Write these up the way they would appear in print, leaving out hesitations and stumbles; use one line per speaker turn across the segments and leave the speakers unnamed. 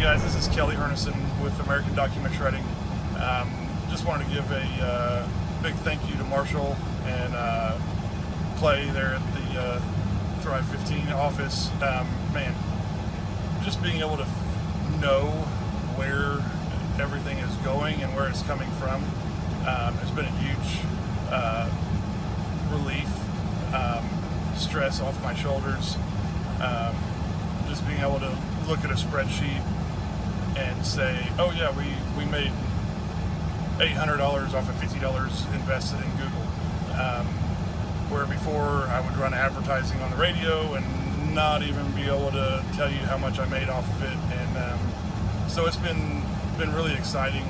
guys, this is Kelly Hernison with American Document Shredding. Just wanted to give a big thank you to Marshall and Clay there at the Thrive 15 office. Man, just being able to know where everything is going and where it's coming from has been a huge relief, stress off my shoulders. Just being able to look at a spreadsheet and say, oh yeah, we made $800 off of $50 invested in Google. Where before I would run advertising on the radio and not even be able to tell you how much I made off of it. And so it's been really exciting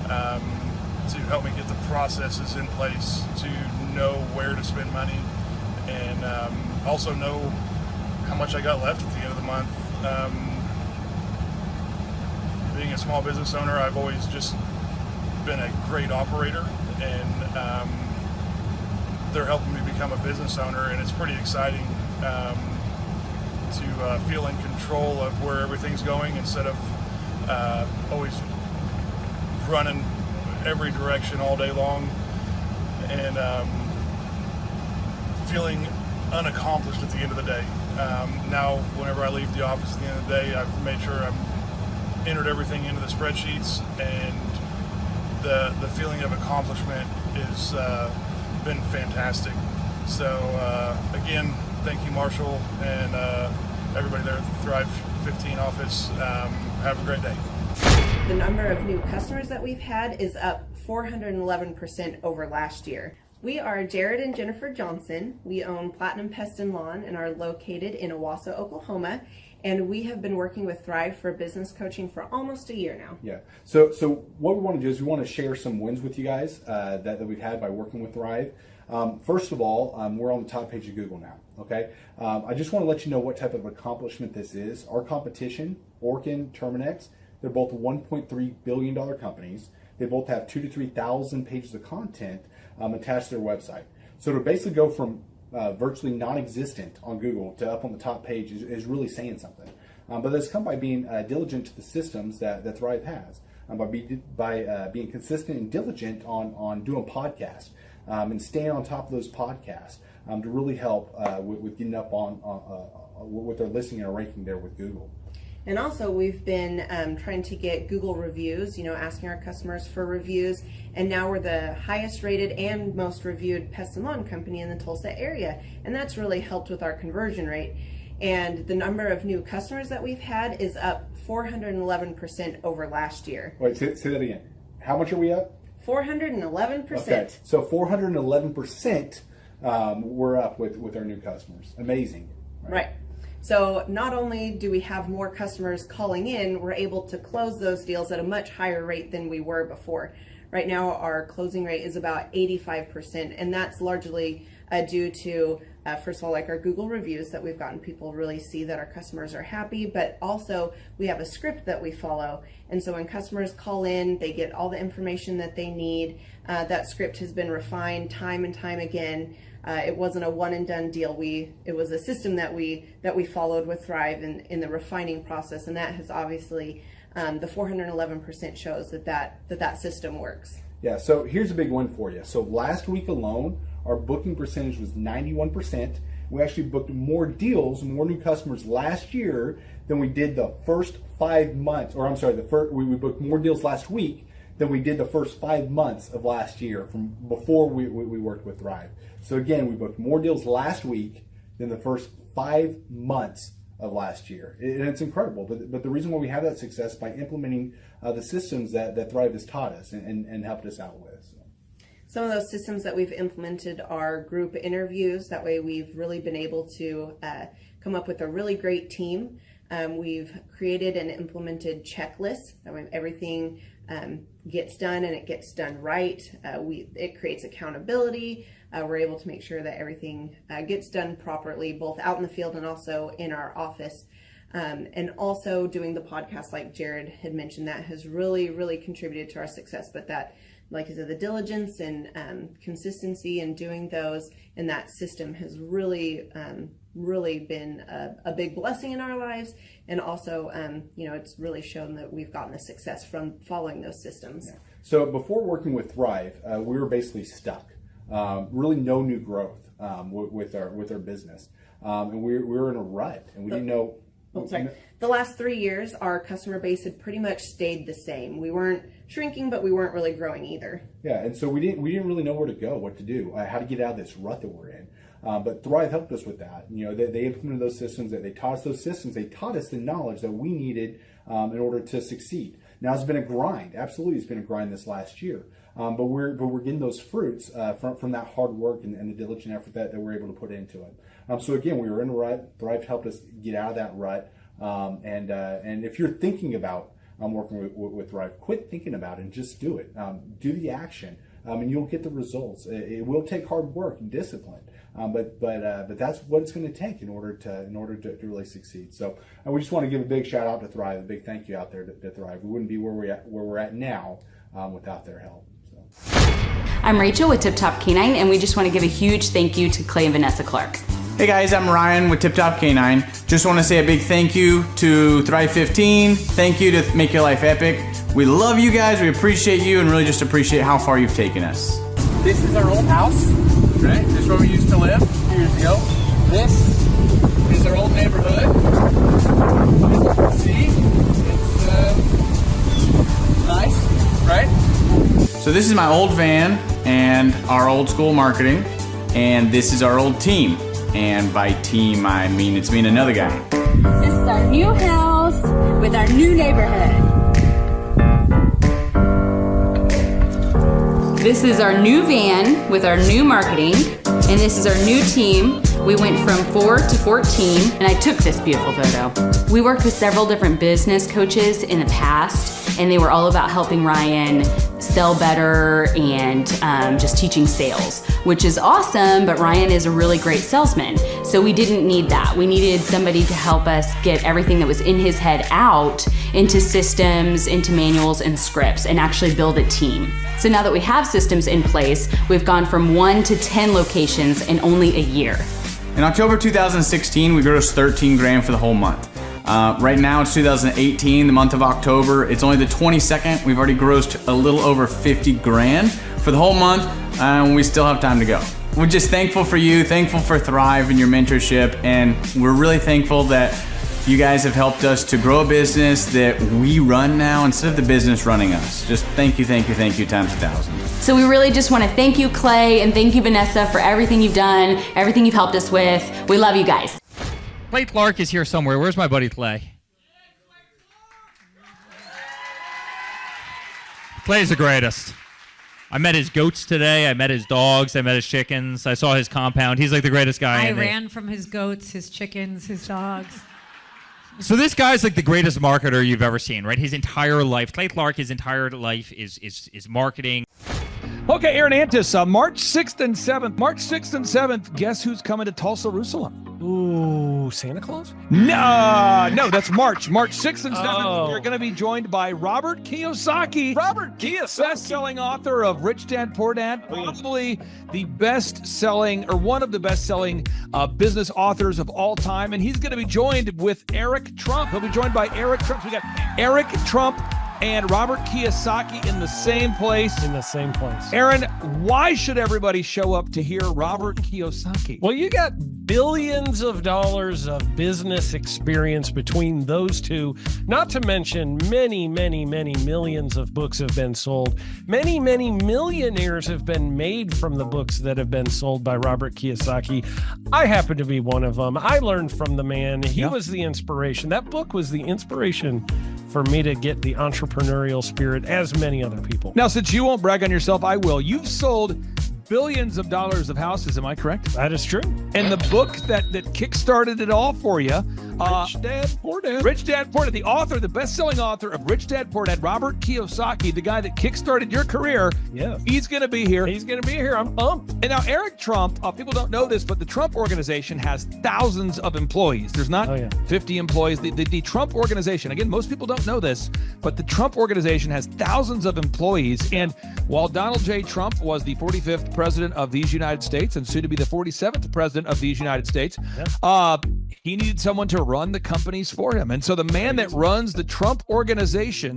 to help me get the processes in place to know where to spend money and also know how much I got left at the end of the month. Being a small business owner, I've always just been a great operator, and they're helping me become a business owner, and it's pretty exciting to feel in control of where everything's going instead of always running every direction all day long and feeling unaccomplished at the end of the day. Now, whenever I leave the office at the end of the day, I've made sure I've entered everything into the spreadsheets, and the feeling of accomplishment has been fantastic. So again, thank you, Marshall, and everybody there at the Thrive 15 office. Have a great day.
The number of new customers that we've had is up 411% over last year. We are Jared and Jennifer Johnson. We own Platinum Pest and Lawn and are located in Owasso, Oklahoma. And we have been working with Thrive for business coaching for almost a year now.
Yeah. So what we want to do is we want to share some wins with you guys that we've had by working with Thrive. First of all, we're on the top page of Google now. Okay. I just want to let you know what type of accomplishment this is. Our competition, Orkin, Terminex, they're both $1.3 billion companies. They both have 2,000 to 3,000 pages of content attached to their website. So to basically go from virtually non-existent on Google to up on the top page is really saying something. But that's come by being diligent to the systems that Thrive has, by being consistent and diligent on doing podcasts and staying on top of those podcasts to really help with getting up on with their listing and ranking there with Google.
And also we've been trying to get Google reviews, asking our customers for reviews. And now we're the highest rated and most reviewed pest and lawn company in the Tulsa area. And that's really helped with our conversion rate. And the number of new customers that we've had is up 411% over last year.
Wait, say that again. How much are we up?
411%.
Okay, so 411% we're up with our new customers. Amazing.
Right. So not only do we have more customers calling in, we're able to close those deals at a much higher rate than we were before. Right now, our closing rate is about 85%, and that's largely due to, first of all, like our Google reviews that we've gotten people really see that our customers are happy, but also we have a script that we follow. And so when customers call in, they get all the information that they need. That script has been refined time and time again. It wasn't a one and done deal. It was a system that we followed with Thrive in the refining process, and that has obviously the 411% shows that system works.
Yeah. So here's a big one for you. So last week alone, our booking percentage was 91%. We actually booked more deals, more new customers last year than we did the first 5 months. Or I'm sorry, we booked more deals last week than we did the first 5 months of last year from before we worked with Thrive. So again, we booked more deals last week than the first 5 months of last year. And it's incredible. But the reason why we have that success is by implementing the systems that Thrive has taught us and helped us out with. So.
Some of those systems that we've implemented are group interviews. That way we've really been able to come up with a really great team. We've created and implemented checklists. That way everything gets done and it gets done right. It creates accountability. We're able to make sure that everything gets done properly, both out in the field and also in our office. And also doing the podcast, like Jared had mentioned, that has really, really contributed to our success. But that, like I said, the diligence and consistency in doing those and that system has really really been a big blessing in our lives. And also, it's really shown that we've gotten the success from following those systems.
Yeah. So before working with Thrive, we were basically stuck. Really no new growth with our business. And we were in a rut, and we didn't know.
The last 3 years, our customer base had pretty much stayed the same. We weren't shrinking, but we weren't really growing either.
Yeah, and so we didn't really know where to go, what to do, how to get out of this rut that we're in. But Thrive helped us with that. They implemented those systems. They taught us those systems. They taught us the knowledge that we needed in order to succeed. Now it's been a grind. Absolutely, it's been a grind this last year. But we're getting those fruits from that hard work and the diligent effort that we're able to put into it. So again, we were in a rut. Thrive helped us get out of that rut. And if you're thinking about working with Thrive, quit thinking about it and just do it. Do the action, and you'll get the results. It will take hard work and discipline, but that's what it's going to take in order to really succeed. So we just want to give a big shout out to Thrive, a big thank you out there to Thrive. We wouldn't be where we're at now without their help. So.
I'm Rachel with Tip Top Canine, and we just want to give a huge thank you to Clay and Vanessa Clark.
Hey guys, I'm Ryan with Tip Top Canine. Just want to say a big thank you to Thrive 15. Thank you to Make Your Life Epic. We love you guys, we appreciate you, and really just appreciate how far you've taken us.
This is our old house, right? This is where we used to live a few years ago. This is our old neighborhood. See, it's nice, right?
So this is my old van and our old school marketing, and this is our old team. And by team, I mean it's me and another guy.
This is our new house with our new neighborhood.
This is our new van with our new marketing, and this is our new team. We went from 4 to 14, and I took this beautiful photo. We worked with several different business coaches in the past, and they were all about helping Ryan sell better and just teaching sales, which is awesome, but Ryan is a really great salesman. So we didn't need that. We needed somebody to help us get everything that was in his head out into systems, into manuals and scripts, and actually build a team. So now that we have systems in place, we've gone from 1 to 10 locations in only a year.
In October 2016, we grossed 13 grand for the whole month. Right now it's 2018, the month of October. It's only the 22nd. We've already grossed a little over 50 grand for the whole month, and we still have time to go. We're just thankful for you, thankful for Thrive and your mentorship, and we're really thankful that you guys have helped us to grow a business that we run now instead of the business running us. Just thank you times 1,000.
So we really just want to thank you, Clay, and thank you, Vanessa, for everything you've done, everything you've helped us with. We love you guys.
Clay Clark is here somewhere. Where's my buddy Clay? Clay's the greatest. I met his goats today. I met his dogs. I met his chickens. I saw his compound. He's like the greatest guy.
I ran from his goats, his chickens, his dogs.
So this guy's like the greatest marketer you've ever seen, right? His entire life, Clay Clark, his entire life is marketing.
Okay, Aaron Antis, March 6th and 7th. March 6th and 7th, guess who's coming to Tulsa, Jerusalem?
Ooh, Santa Claus?
No, that's March. March 6th and 7th, You're going to be joined by Robert Kiyosaki.
Robert Kiyosaki.
Best-selling author of Rich Dad, Poor Dad. Probably the best-selling, or one of the best-selling business authors of all time. And he's going to be joined with Eric Trump. He'll be joined by Eric Trump. So we got Eric Trump and Robert Kiyosaki in the same place. Aaron, why should everybody show up to hear Robert Kiyosaki?
Well, you got billions of dollars of business experience between those two, not to mention many, many, many millions of books have been sold. Many, many millionaires have been made from the books that have been sold by Robert Kiyosaki. I happen to be one of them. I learned from the man. He was the inspiration. That book was the inspiration for me to get the entrepreneurial spirit, as many other people.
Now, since you won't brag on yourself, I will. You've sold billions of dollars of houses, am I correct?
That is true.
And the book that kickstarted it all for you
Rich Dad, Poor Dad.
Rich Dad, Poor Dad, the author, the best-selling author of Rich Dad, Poor Dad, Robert Kiyosaki, the guy that kickstarted your career.
Yeah.
He's going to be here.
He's going to be here. I'm pumped.
And now Eric Trump, people don't know this, but the Trump organization has thousands of employees. There's not 50 employees. The Trump organization, again, most people don't know this, but the Trump organization has thousands of employees. And while Donald J. Trump was the 45th president of these United States and soon to be the 47th president of these United States, he needed someone to run the companies for him. And so the man that runs the Trump organization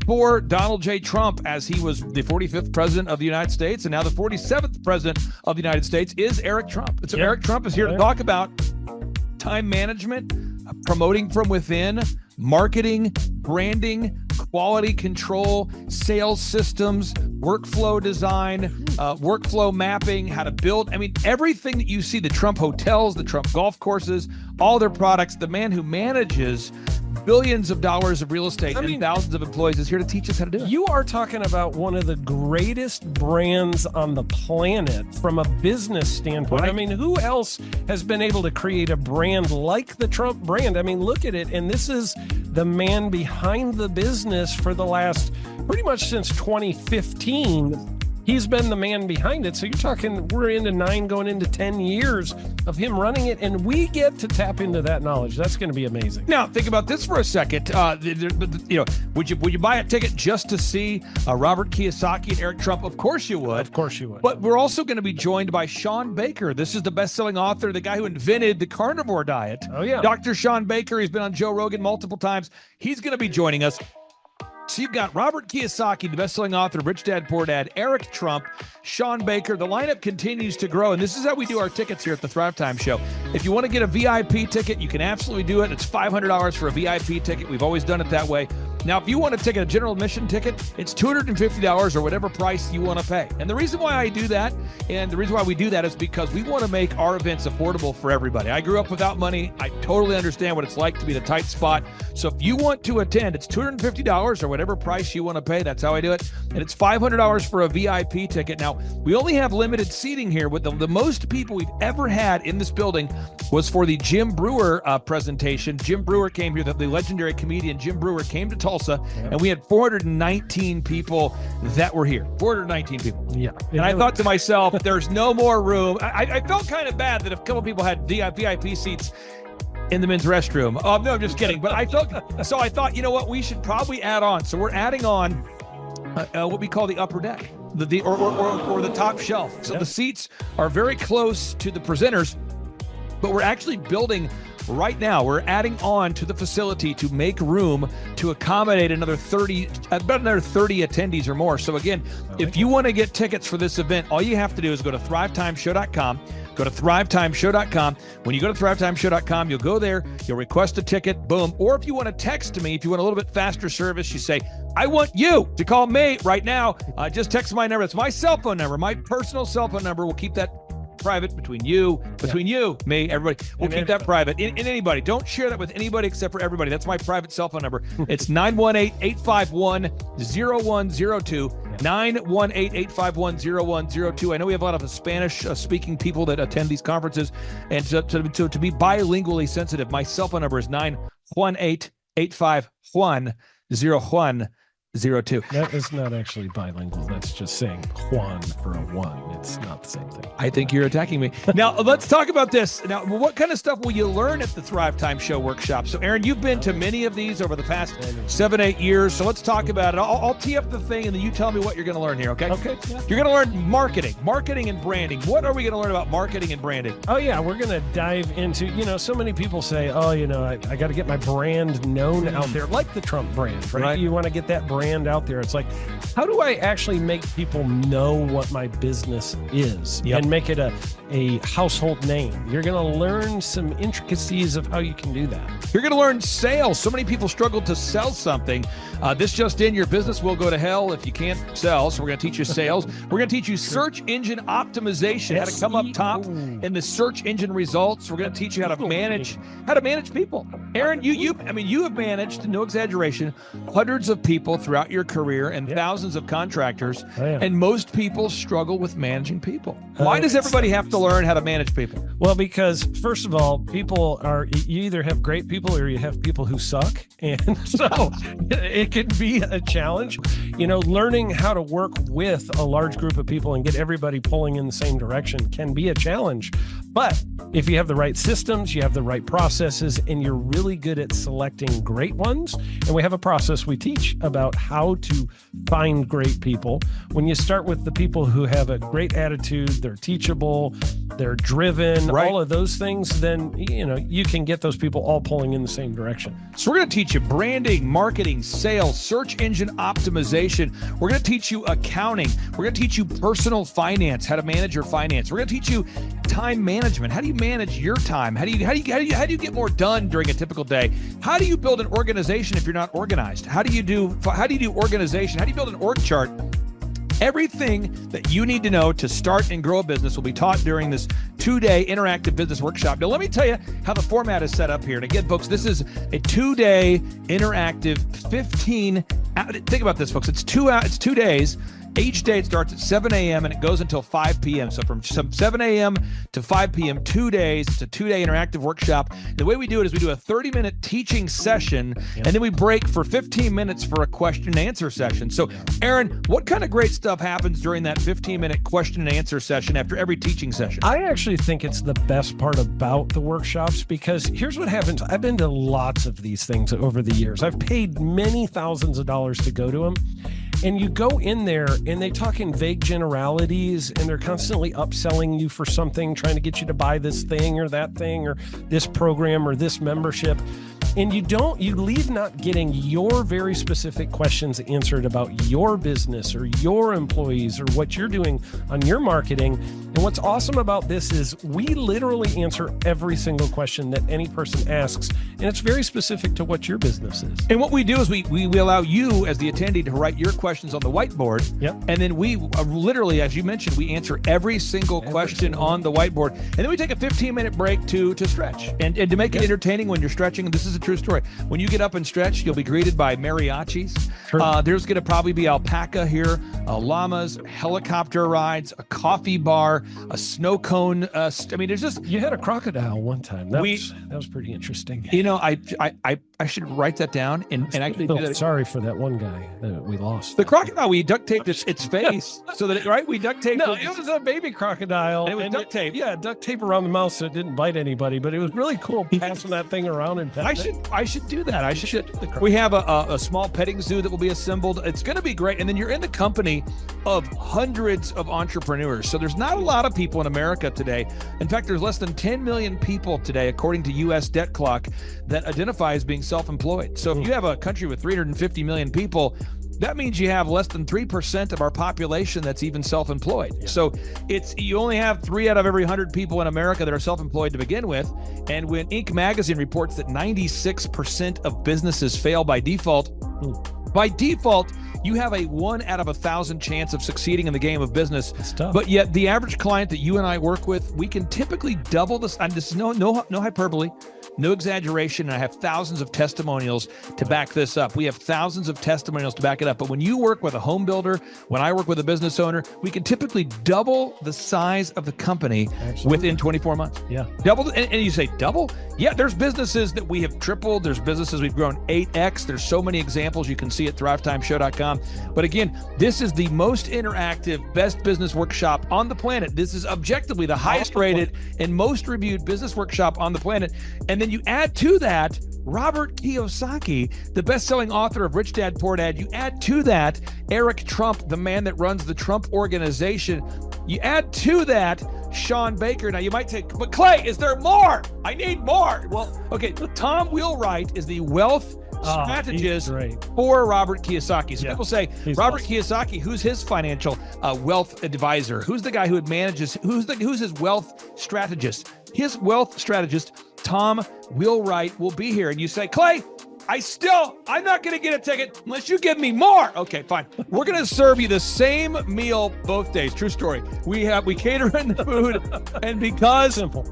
for Donald J. Trump, as he was the 45th president of the United States and now the 47th president of the United States, is Eric Trump. And so Eric Trump is here to talk about time management, promoting from within, marketing, branding, quality control, sales systems, workflow design, workflow mapping, how to build. I mean, everything that you see, the Trump hotels, the Trump golf courses, all their products, the man who manages billions of dollars of real estate and thousands of employees is here to teach us how to do it.
You are talking about one of the greatest brands on the planet from a business standpoint.
Right.
I mean, who else has been able to create a brand like the Trump brand? I mean, look at it. And this is the man behind the business for the last pretty much since 2015. He's been the man behind it. So you're talking, we're into 9 going into 10 years of him running it, and we get to tap into that knowledge. That's going to be amazing.
Now, think about this for a second. Would you buy a ticket just to see Robert Kiyosaki and Eric Trump? Of course you would.
Of course you would.
But we're also going to be joined by Sean Baker. This is the best-selling author, the guy who invented the carnivore diet.
Oh, yeah.
Dr. Sean Baker. He's been on Joe Rogan multiple times. He's going to be joining us. So you've got Robert Kiyosaki, the best-selling author of Rich Dad, Poor Dad, Eric Trump, Sean Baker. The lineup continues to grow, and this is how we do our tickets here at the Thrivetime Show. If you want to get a VIP ticket, you can absolutely do it. It's $500 for a VIP ticket. We've always done it that way. Now, if you want to take a general admission ticket, it's $250 or whatever price you want to pay. And the reason why I do that, and the reason why we do that is because we want to make our events affordable for everybody. I grew up without money. I totally understand what it's like to be in a tight spot. So if you want to attend, it's $250 or whatever price you want to pay. That's how I do it. And it's $500 for a VIP ticket. Now, we only have limited seating here. With the most people we've ever had in this building was for the Jim Brewer presentation. Jim Brewer came here, the legendary comedian Jim Brewer came to Tulsa, and we had 419 people that were here. 419 people.
Yeah.
And I thought to myself, there's no more room. I felt kind of bad that a couple people had VIP seats in the men's restroom. No, I'm just kidding. But I thought, you know what? We should probably add on. So we're adding on what we call the upper deck, or the top shelf. So the seats are very close to the presenters, but we're actually building right now. We're adding on to the facility to make room to accommodate about another 30 attendees or more. So again, if you want to get tickets for this event, all you have to do is go to thrivetimeshow.com. Go to thrivetimeshow.com. When you go to thrivetimeshow.com, you'll go there, you'll request a ticket, boom. Or if you want to text me, if you want a little bit faster service, you say, I want you to call me right now. Just text my number. It's my cell phone number, my personal cell phone number. We'll keep that private between you, me, everybody. We'll keep that private. And anybody, don't share that with anybody except for everybody. That's my private cell phone number. It's 918-851-0102. 918-851-0102. I know we have a lot of Spanish-speaking people that attend these conferences, and to be bilingually sensitive, my cell phone number is 918-851-0102.
That is not actually bilingual. That's just saying Juan for a one. It's not the same thing.
I think you're attacking me. Now, let's talk about this. Now, what kind of stuff will you learn at the Thrivetime Show workshop? So, Aaron, you've been to many of these over the past 7-8 years. So let's talk about it. I'll tee up the thing, and then you tell me what you're going to learn here, okay?
Okay. Yeah.
You're going to learn marketing and branding. What are we going to learn about marketing and branding?
Oh, yeah. We're going to dive into, so many people say, I got to get my brand known out there, like the Trump brand, right? You want to get that brand out there. It's like, how do I actually make people know what my business is and make it a household name? You're going to learn some intricacies of how you can do that.
You're going to learn sales. So many people struggle to sell something. This just in, your business will go to hell if you can't sell. So we're going to teach you sales. We're going to teach you search engine optimization, how to come up top in the search engine results. We're going to teach you how to manage people. Aaron, you have managed, no exaggeration, hundreds of people throughout your career and thousands of contractors. And most people struggle with managing people. Why does everybody have to learn how to manage people?
Well, because first of all, you either have great people or you have people who suck. And so it can be a challenge. Learning how to work with a large group of people and get everybody pulling in the same direction can be a challenge. But if you have the right systems, you have the right processes, and you're really good at selecting great ones, and we have a process we teach about how to find great people. When you start with the people who have a great attitude, they're teachable, they're driven, all of those things, then, you can get those people all pulling in the same direction.
So we're going to teach you branding, marketing, sales, search engine optimization. We're going to teach you accounting. We're going to teach you personal finance, how to manage your finance. We're going to teach you time management. How do you manage your time? How do you get more done during a typical day? How do you build an organization if you're not organized? How do you do organization? How do you build an org chart? Everything that you need to know to start and grow a business will be taught during this 2-day interactive business workshop. Now, let me tell you how the format is set up here. And again, folks, this is a 2-day interactive 15. Think about this, folks. It's 2 days. Each day it starts at 7 a.m. and it goes until 5 p.m. So from 7 a.m. to 5 p.m., 2 days. It's a 2-day interactive workshop. The way we do it is we do a 30-minute teaching session, and then we break for 15 minutes for a question and answer session. So, Aaron, what kind of great stuff happens during that 15-minute question and answer session after every teaching session?
I actually think it's the best part about the workshops, because here's what happens. I've been to lots of these things over the years. I've paid many thousands of dollars to go to them. And you go in there and they talk in vague generalities, and they're constantly upselling you for something, trying to get you to buy this thing or that thing or this program or this membership. And you leave not getting your very specific questions answered about your business or your employees or what you're doing on your marketing. And what's awesome about this is we literally answer every single question that any person asks, and it's very specific to what your business is.
And what we do is we allow you as the attendee to write your questions on the whiteboard.
Yep.
And then we literally, as you mentioned, we answer every single question on the whiteboard. And then we take a 15-minute break to stretch and to make it entertaining when you're stretching. And this is a true story. When you get up and stretch, you'll be greeted by mariachis.
Sure.
There's going to probably be alpaca here, llamas, helicopter rides, a coffee bar, a snow cone. There's just...
You had a crocodile one time. That was pretty interesting.
I should write that down and actually do that.
Sorry for that one guy that we lost.
The crocodile, we duct taped its face so that we duct taped.
No, it was a baby crocodile.
And it was duct tape.
Yeah, duct tape around the mouth so it didn't bite anybody. But it was really cool passing that thing around and
I should do that. We have a small petting zoo that will be assembled. It's going to be great. And then you're in the company of hundreds of entrepreneurs. So there's not a lot of people in America today. In fact, there's less than 10 million people today, according to U.S. Debt Clock, that identify as being self-employed. So if you have a country with 350 million people, that means you have less than 3% of our population that's even self-employed. Yeah. So you only have 3 out of every 100 people in America that are self-employed to begin with. And when Inc. magazine reports that 96% of businesses fail by default, you have a 1 out of 1,000 chance of succeeding in the game of business.
It's tough.
But yet the average client that you and I work with, we can typically double this. And this is no hyperbole, no exaggeration. And I have thousands of testimonials to back this up. We have thousands of testimonials to back it up. But when you work with a home builder, when I work with a business owner, we can typically double the size of the company within 24 months.
Yeah.
Double. And you say double? Yeah, there's businesses that we have tripled. There's businesses we've grown 8x. There's so many examples you can see at thrivetimeshow.com. But again, this is the most interactive, best business workshop on the planet. This is objectively the highest rated and most reviewed business workshop on the planet. And then you add to that Robert Kiyosaki, the best-selling author of Rich Dad, Poor Dad. You add to that Eric Trump, the man that runs the Trump Organization. You add to that Sean Baker. Now you might say, but Clay, is there more? I need more. Well, okay, Tom Wheelwright is the wealth strategist for Robert Kiyosaki. So people say, Robert Kiyosaki, who's his financial wealth advisor? Who's the guy who manages, who's his wealth strategist? His wealth strategist, Tom Wheelwright, will be here. And you say, Clay, I'm not going to get a ticket unless you give me more. Okay, fine. We're going to serve you the same meal both days. True story. We cater in the food, and because
Simple.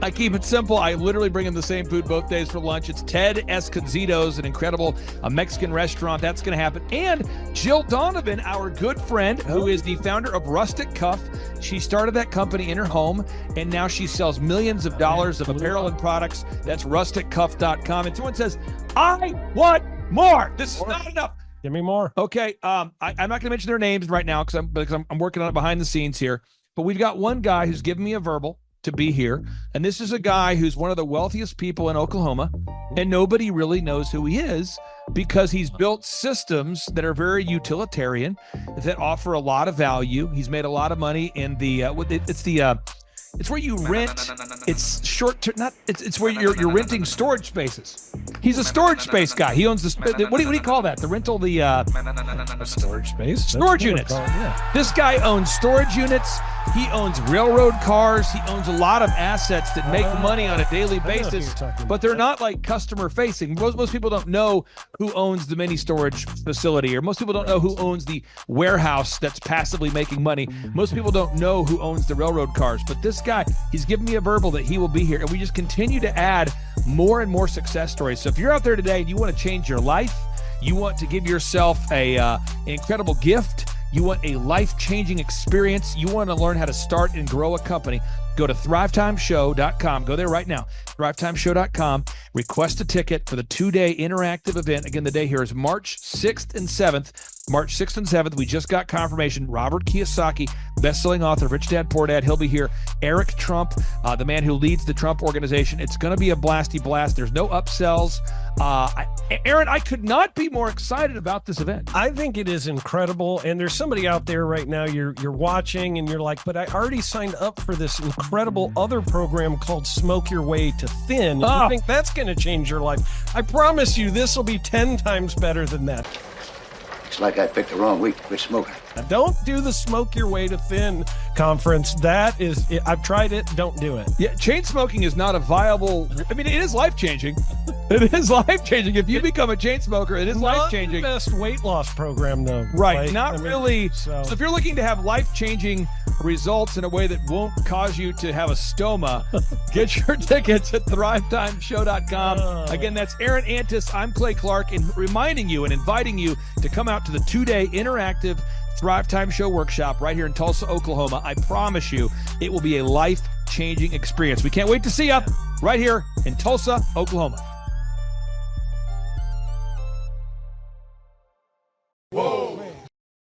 I keep it simple, I literally bring in the same food both days for lunch. It's Ted Escondido's, an incredible Mexican restaurant. That's going to happen. And Jill Donovan, our good friend, who is the founder of Rustic Cuff. She started that company in her home, and now she sells millions of dollars of apparel and products. That's rusticcuff.com. And someone says, I want more. This is not enough.
Give me more.
Okay, I'm not going to mention their names right now because I'm working on it behind the scenes here. But we've got one guy who's given me a verbal to be here, and this is a guy who's one of the wealthiest people in Oklahoma, and nobody really knows who he is because he's built systems that are very utilitarian, that offer a lot of value. He's made a lot of money in the it's where you rent. It's short term. It's where you're renting storage spaces. He's a storage space guy. He owns the what do you call that? The rental,
Storage space.
Storage units. This guy owns storage units. He owns railroad cars. He owns a lot of assets that make money on a daily basis, but they're not like customer facing. Most people don't know who owns the mini storage facility, or most people don't know who owns the warehouse that's passively making money. Most people don't know who owns the railroad cars, but this guy, he's given me a verbal that he will be here, and we just continue to add more and more success stories. So if you're out there today and you want to change your life, you want to give yourself an incredible gift, you want a life-changing experience, you want to learn how to start and grow a company, go to thrivetimeshow.com. Go there right now, thrivetimeshow.com. Request a ticket for the 2-day interactive event. Again, the day here is March 6th and 7th. March 6th and 7th, we just got confirmation. Robert Kiyosaki, best-selling author of Rich Dad, Poor Dad, he'll be here. Eric Trump, the man who leads the Trump organization. It's going to be a blasty blast. There's no upsells. Aaron, I could not be more excited about this event.
I think it is incredible, and there's somebody out there right now, you're watching, and you're like, but I already signed up for this incredible other program called Smoke Your Way to Thin. I think that's going to change your life. I promise you, this will be 10 times better than that.
It's like I picked the wrong week to quit smoking.
Now, don't do the Smoke Your Way to Thin conference. I've tried it. Don't do it.
Yeah, chain smoking is not a viable. I mean, it is life changing. It is life changing. If you become a chain smoker, it is life changing.
Not the best weight loss program, though.
Right. Really. So if you're looking to have life changing results in a way that won't cause you to have a stoma, get your tickets at thrivetimeshow.com. Again, that's Aaron Antis. I'm Clay Clark, and reminding you and inviting you to come out to the 2-day interactive Thrive Time Show workshop right here in Tulsa, Oklahoma. I promise you, it will be a life-changing experience. We can't wait to see you right here in Tulsa, Oklahoma.